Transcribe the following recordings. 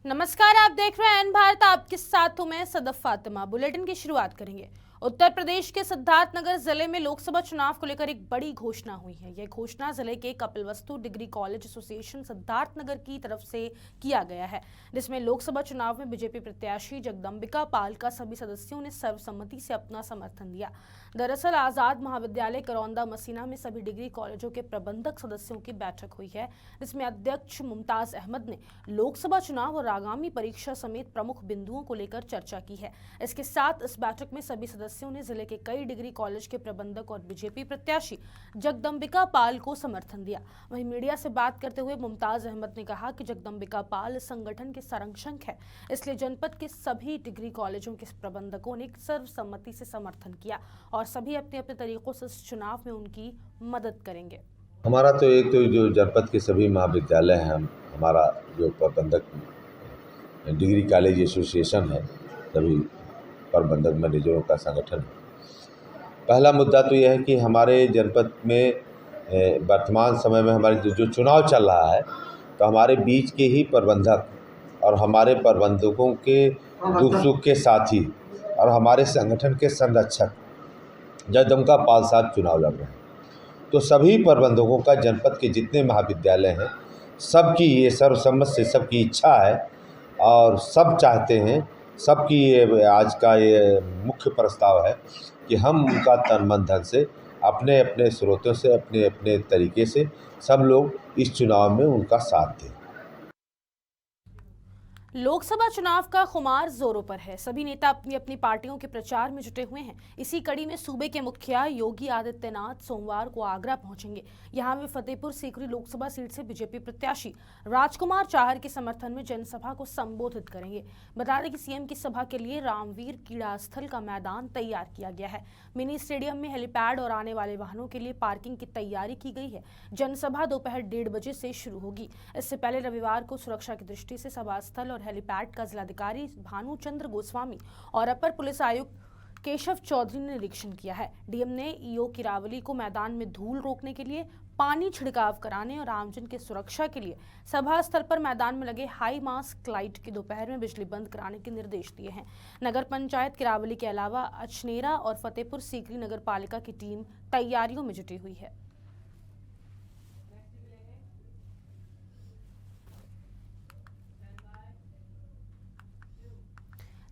नमस्कार, आप देख रहे हैं एन भारत। आपके साथ हूं मैं सदफ फातिमा। बुलेटिन की शुरुआत करेंगे। उत्तर प्रदेश के सिद्धार्थनगर जिले में लोकसभा चुनाव को लेकर एक बड़ी घोषणा हुई है। यह घोषणा जिले के Kapilvastu degree college association Siddharthnagar की तरफ से किया गया है, जिसमें लोकसभा चुनाव में बीजेपी प्रत्याशी जगदंबिका पाल का सभी सदस्यों ने सर्वसम्मति से अपना समर्थन दिया। दरअसल आजाद महाविद्यालय करौंदा मसीना में सभी डिग्री कॉलेजों के प्रबंधक सदस्यों की बैठक हुई है, जिसमें अध्यक्ष मुमताज अहमद ने लोकसभा चुनाव और आगामी परीक्षा समेत प्रमुख बिंदुओं को लेकर चर्चा की है। इसके साथ इस बैठक में सभी सदस्यों ने जिले के कई डिग्री कॉलेज के प्रबंधक और बीजेपी प्रत्याशी जगदंबिका पाल को समर्थन दिया। वहीं मीडिया से बात करते हुए मुमताज अहमद ने कहा कि जगदंबिका पाल इस संगठन के संरक्षक है, इसलिए जनपद के सभी डिग्री कॉलेजों के प्रबंधकों ने सर्वसम्मति से समर्थन किया और सभी अपने अपने तरीकों से इस चुनाव में उनकी मदद करेंगे। हमारा तो एक तो जो जनपद के सभी महाविद्यालय हैं, हमारा जो प्रबंधक डिग्री कॉलेज एसोसिएशन है, सभी प्रबंधक मैनेजरों का संगठन है। पहला मुद्दा तो यह है कि हमारे जनपद में वर्तमान समय में हमारे जो चुनाव चल रहा है, तो हमारे बीच के ही प्रबंधक और हमारे प्रबंधकों के दुख सुख के साथी और हमारे संगठन के संरक्षक जगदंबिका पाल साहब चुनाव लड़ रहे हैं। तो सभी प्रबंधकों का जनपद के जितने महाविद्यालय हैं, सबकी ये सर्वसम्मत से सबकी इच्छा है और सब चाहते हैं, सबकी ये आज का ये मुख्य प्रस्ताव है कि हम उनका तन मन धन से अपने अपने स्रोतों से अपने अपने तरीके से सब लोग इस चुनाव में उनका साथ दें। लोकसभा चुनाव का खुमार जोरों पर है। सभी नेता अपनी अपनी पार्टियों के प्रचार में जुटे हुए हैं। इसी कड़ी में सूबे के मुखिया योगी आदित्यनाथ सोमवार को आगरा पहुंचेंगे। यहां वे फतेहपुर सीकरी लोकसभा सीट से बीजेपी प्रत्याशी राजकुमार चाहर के समर्थन में जनसभा को संबोधित करेंगे। बता दें कि सीएम की सभा के लिए रामवीर क्रीड़ा स्थल का मैदान तैयार किया गया है। मिनी स्टेडियम में हेलीपैड और आने वाले वाहनों के लिए पार्किंग की तैयारी की गई है। जनसभा दोपहर 1:30 बजे से शुरू होगी। इससे पहले रविवार को सुरक्षा की दृष्टि से सभा स्थल और हेलीपैड का जिलाधिकारी भानुचंद्र गोस्वामी और अपर पुलिस आयुक्त केशव चौधरी ने निरीक्षण किया है। डीएम ने ईओ किरावली को मैदान में धूल रोकने के लिए, पानी छिड़काव कराने और आमजन की सुरक्षा के लिए सभा स्थल पर मैदान में लगे हाई मास्क लाइट की दोपहर में बिजली बंद कराने के निर्देश दिए हैं। नगर पंचायत किरावली के अलावा अचनेरा और फतेहपुर सीकरी नगर पालिका की टीम तैयारियों में जुटी हुई है।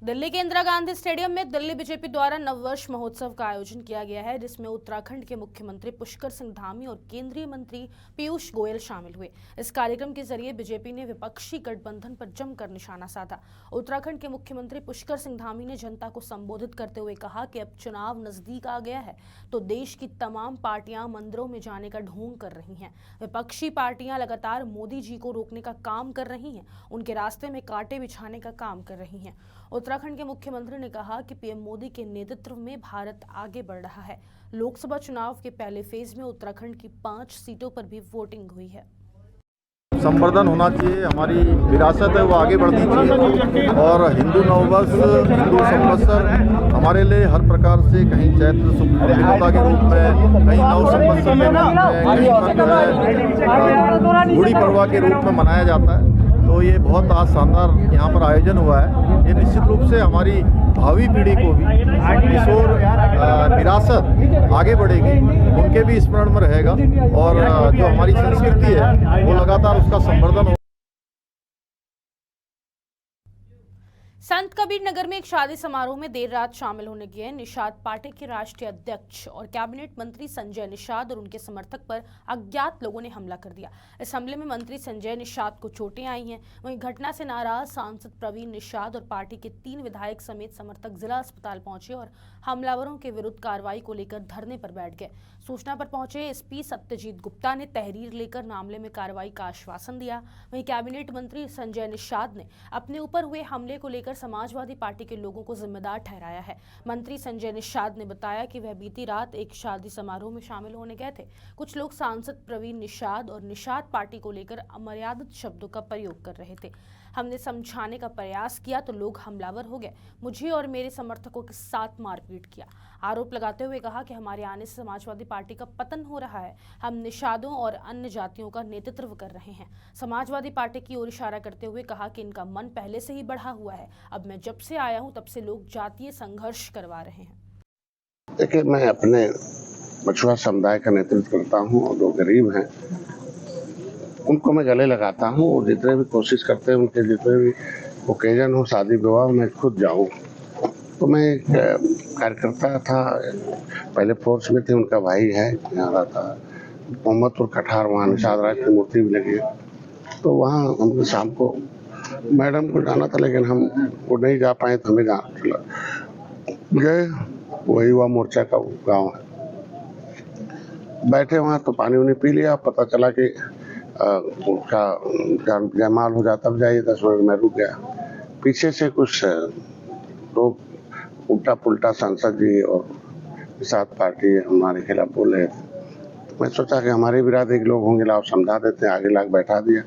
दिल्ली के इंदिरा गांधी स्टेडियम में दिल्ली बीजेपी द्वारा नववर्ष महोत्सव का आयोजन किया गया है, जिसमें उत्तराखंड के मुख्यमंत्री पुष्कर सिंह धामी और केंद्रीय मंत्री पीयूष गोयल शामिल हुए। इस कार्यक्रम के जरिए बीजेपी ने विपक्षी गठबंधन पर जमकर निशाना साधा। उत्तराखंड के मुख्यमंत्री पुष्कर सिंह धामी ने जनता को संबोधित करते हुए कहा कि अब चुनाव नजदीक आ गया है, तो देश की तमाम पार्टियां मंदिरों में जाने का ढोंग कर रही हैं। विपक्षी पार्टियां लगातार मोदी जी को रोकने का काम कर रही हैं, उनके रास्ते में कांटे बिछाने का काम कर रही हैं। उत्तराखंड के मुख्यमंत्री ने कहा कि पीएम मोदी के नेतृत्व में भारत आगे बढ़ रहा है। लोकसभा चुनाव के पहले फेज में उत्तराखंड की 5 सीटों पर भी वोटिंग हुई है। संवर्धन होना चाहिए, हमारी विरासत है वो आगे बढ़नी चाहिए और हिंदू नववर्ष, हिंदू संवत्सर हमारे लिए हर प्रकार से कहीं चैत्र शुभता के रूप में, कहीं नव संवत्सर के रूप में, कहीं पर जो है गुड़ी पड़वा के रूप में मनाया जाता है। तो ये बहुत आज शानदार यहाँ पर आयोजन हुआ है। ये निश्चित रूप से हमारी भावी पीढ़ी को भी इस ओर विरासत आगे बढ़ेगी, उनके भी स्मरण में रहेगा और जो हमारी संस्कृति है वो लगातार उसका संवर्धन हो। संत कबीर नगर में एक शादी समारोह में देर रात शामिल होने गए निषाद पार्टी के राष्ट्रीय अध्यक्ष और कैबिनेट मंत्री संजय निषाद और उनके समर्थक पर अज्ञात लोगों ने हमला कर दिया। इस हमले में मंत्री संजय निषाद को चोटें आई हैं। वहीं घटना से नाराज सांसद प्रवीण निषाद और पार्टी के 3 विधायक समेत समर्थक जिला अस्पताल पहुंचे और हमलावरों के विरुद्ध कार्रवाई को लेकर धरने पर बैठ गए। सूचना पर पहुंचे एसपी सत्यजीत गुप्ता ने तहरीर लेकर मामले में कार्रवाई का आश्वासन दिया। वहीं कैबिनेट मंत्री संजय निषाद ने अपने ऊपर हुए हमले को लेकर समाजवादी पार्टी के लोगों को जिम्मेदार ठहराया है। मंत्री संजय निषाद ने बताया कि वह बीती रात एक शादी समारोह में शामिल होने गए थे। कुछ लोग सांसद प्रवीण निषाद और निषाद पार्टी को लेकर अमर्यादित शब्दों का प्रयोग कर रहे थे। हमने समझाने का प्रयास किया तो लोग हमलावर हो गए, मुझे और मेरे समर्थकों के साथ मारपीट किया। आरोप लगाते हुए कहा कि हमारे आने से समाजवादी पार्टी का पतन हो रहा है। हम निषादों और अन्य जातियों का नेतृत्व कर रहे हैं। समाजवादी पार्टी की ओर इशारा करते हुए कहा कि इनका मन पहले से ही बढ़ा हुआ है। अब मैं जब से आया हूं तब से लोग जातीय संघर्ष करवा रहे हैं। देखिए, मैं अपने मछुआ समुदाय का नेतृत्व करता हूं और जो गरीब हैं उनको मैं गले लगाता हूं और जितने भी कोशिश करते हैं उनके जितने भी ओकेजन हो, शादी विवाह, मैं खुद जाऊं। तो मैं एक कार्यकर्ता था, पहले फोर्स में थे, उनका भाई है, यहाँ रहता मोहम्मदपुर कठार, वहाँ निषाद राज की मूर्ति भी लगी है। तो वहाँ हमको शाम को मैडम को जाना था, लेकिन हम वो नहीं जा पाए तो हमें गए। वही हुआ मोर्चा का गांव है। बैठे वहाँ तो पानी उन्हें पी लिया। पता चला कि उनका जयमाल हो जाता, तब जाइए 10 मिनट में रुक गया। पीछे से कुछ लोग उल्टा पुल्टा सांसद जी और निषाद पार्टी हमारे खिलाफ बोल रहे थे। तो मैं सोचा कि हमारे बिरादरी के लोग होंगे, लाओ समझा देते हैं। आगे लाके बैठा दिया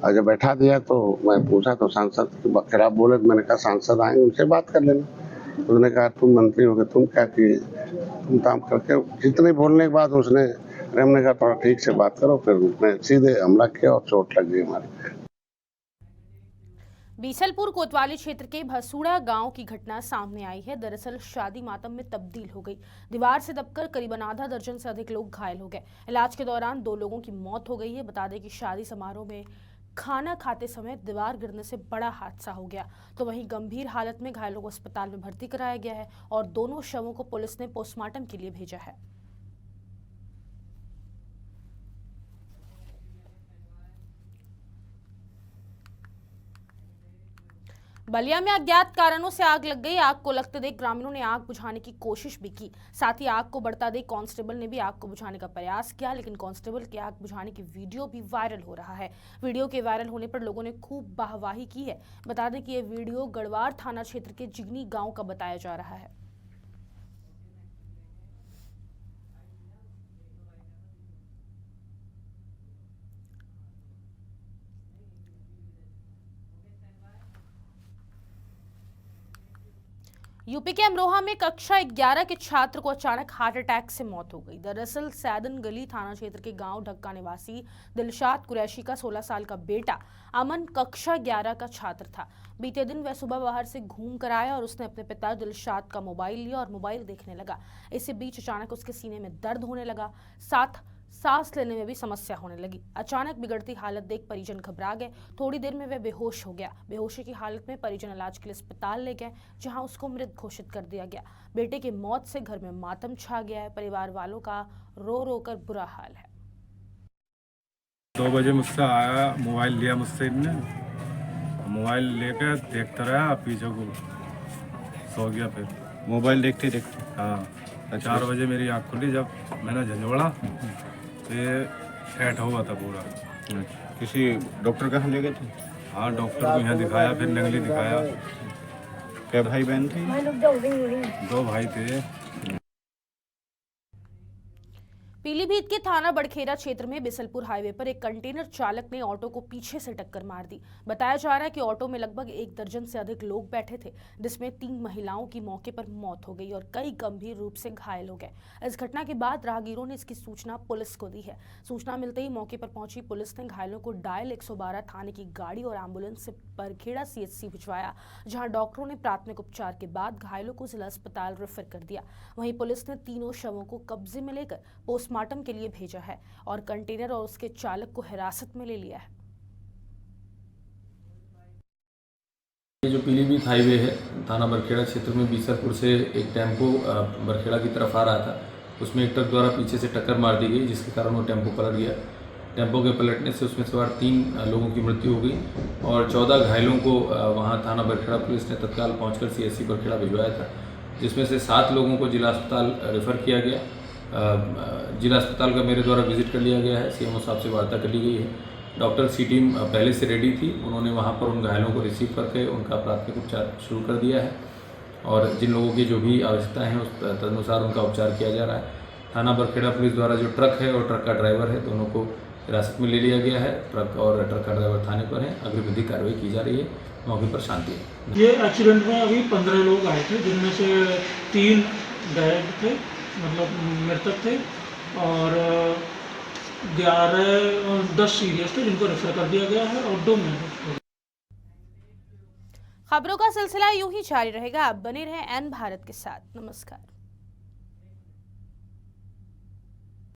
और जब बैठा दिया तो मैं पूछा तो सांसद के खिलाफ बोले। तो मैंने कहा सांसद आएंगे, उनसे बात कर लेना। उसने कहा तुम मंत्री हो गए, तुम क्या किए, तुम काम करके जितने बोलने के बाद उसने, हमने कहा थोड़ा ठीक से बात करो। फिर उसने सीधे हमला किया और चोट लग गई हमारी। बीसलपुर कोतवाली क्षेत्र के भसूड़ा गांव की घटना सामने आई है। दरअसल शादी मातम में तब्दील हो गई। दीवार से दबकर करीबन आधा दर्जन से अधिक लोग घायल हो गए। इलाज के दौरान 2 लोगों की मौत हो गई है। बता दें कि शादी समारोह में खाना खाते समय दीवार गिरने से बड़ा हादसा हो गया। तो वहीं गंभीर हालत में घायलों को अस्पताल में भर्ती कराया गया है और दोनों शवों को पुलिस ने पोस्टमार्टम के लिए भेजा है। बलिया में अज्ञात कारणों से आग लग गई। आग को लगते देख ग्रामीणों ने आग बुझाने की कोशिश भी की। साथ ही आग को बढ़ता देख कांस्टेबल ने भी आग को बुझाने का प्रयास किया, लेकिन कांस्टेबल की आग बुझाने की वीडियो भी वायरल हो रहा है। वीडियो के वायरल होने पर लोगों ने खूब वाहवाही की है। बता दें कि यह वीडियो गढ़वार थाना क्षेत्र के जिगनी गांव का बताया जा रहा है। यूपी के अमरोहा में कक्षा 11 के छात्र को अचानक हार्ट अटैक से मौत हो गई। दरअसल सैदन गली थाना क्षेत्र के गांव ढक्का निवासी दिलशाद कुरैशी का 16 साल का बेटा अमन कक्षा 11 का छात्र था। बीते दिन वह सुबह बाहर से घूम कर आया और उसने अपने पिता दिलशाद का मोबाइल लिया और मोबाइल देखने लगा। इसी बीच अचानक उसके सीने में दर्द होने लगा, साथ सांस लेने में भी समस्या होने लगी। अचानक बिगड़ती हालत देख परिजन घबरा गए। थोड़ी देर में वह बेहोश हो गया। बेहोशी की हालत में परिजन इलाज के लिए अस्पताल ले गए, जहां उसको मृत घोषित कर दिया गया। बेटे की मौत से घर में मातम छा गया है। परिवार वालों का रो रो कर बुरा हाल है। 2 बजे मुझसे आया, मोबाइल लिया मुझसे इनने, मोबाइल लेकर देखता रहा, पीछे को सो गया। फिर मोबाइल देखते देखते हाँ 4 बजे मेरी आँख खुली। जब मैंने झंझोड़ा तो ये सेट हो गया था पूरा। किसी डॉक्टर के यहाँ ले गए थे? हाँ, डॉक्टर को यहाँ दिखाया, फिर नंगली दिखाया। क्या भाई बहन थे? 2 भाई थे। पीलीभीत के थाना बड़खेरा क्षेत्र में बिसलपुर हाईवे पर एक कंटेनर चालक ने ऑटो को पीछे से टक्कर मार दी। बताया जा रहा है कि ऑटो में लगभग 1 दर्जन से अधिक लोग बैठे थे, जिसमें 3 महिलाओं की मौके पर मौत हो गई और कई गंभीर रूप से घायल हो गए। इस घटना के बाद राहगीरों ने इसकी सूचना पुलिस को दी है। सूचना मिलते ही मौके पर पहुंची पुलिस ने घायलों को डायल 112 थाने की गाड़ी और एम्बुलेंस से बड़खेरा CHC भिजवाया, जहां डॉक्टरों ने प्राथमिक उपचार के बाद घायलों को जिला अस्पताल रेफर कर दिया। वहीं पुलिस ने तीनों शवों को कब्जे में लेकर पोस्टमार्टम के लिए भेजा है और कंटेनर और उसके चालक को हिरासत में ले लिया है। ये जो पीलीभीत हाईवे है थाना बड़खेड़ा क्षेत्र में बीसलपुर से एक टेम्पो बड़खेड़ा की तरफ आ रहा था। उसमें एक ट्रक द्वारा पीछे से टक्कर मार दी गई, जिसके कारण वो टेम्पो पलट गया। टेम्पो के पलटने से उसमें सवार 3 लोगों की मृत्यु हो गई और 14 घायलों को वहां थाना बड़खेड़ा पुलिस ने तत्काल पहुंचकर CHC बड़खेड़ा भिजवाया था, जिसमें से 7 लोगों को जिला अस्पताल रेफर किया गया। जिला अस्पताल का मेरे द्वारा विजिट कर लिया गया है, CMO साहब से वार्ता कर ली गई है डॉक्टर सी टीम पहले से रेडी थी। उन्होंने वहाँ पर उन घायलों को रिसीव करके उनका प्राथमिक उपचार शुरू कर दिया है और जिन लोगों की जो भी आवश्यकता है उस तदनुसार उनका उपचार किया जा रहा है। थाना बरखेड़ा पुलिस द्वारा जो ट्रक है और ट्रक का ड्राइवर है, दोनों को हिरासत में ले लिया गया है। ट्रक और ट्रक का ड्राइवर थाने पर है, अग्रिम विधिक कार्रवाई की जा रही है। मौके पर शांति है। ये एक्सीडेंट में अभी 15 लोग आए थे, जिनमें से 3 डेड थे, मतलब मृतक थे, और 10 सीरियस थे जिनको रेफर कर दिया गया है और 2 में। खबरों का सिलसिला यूं ही जारी रहेगा। आप बने रहें एन भारत के साथ। नमस्कार।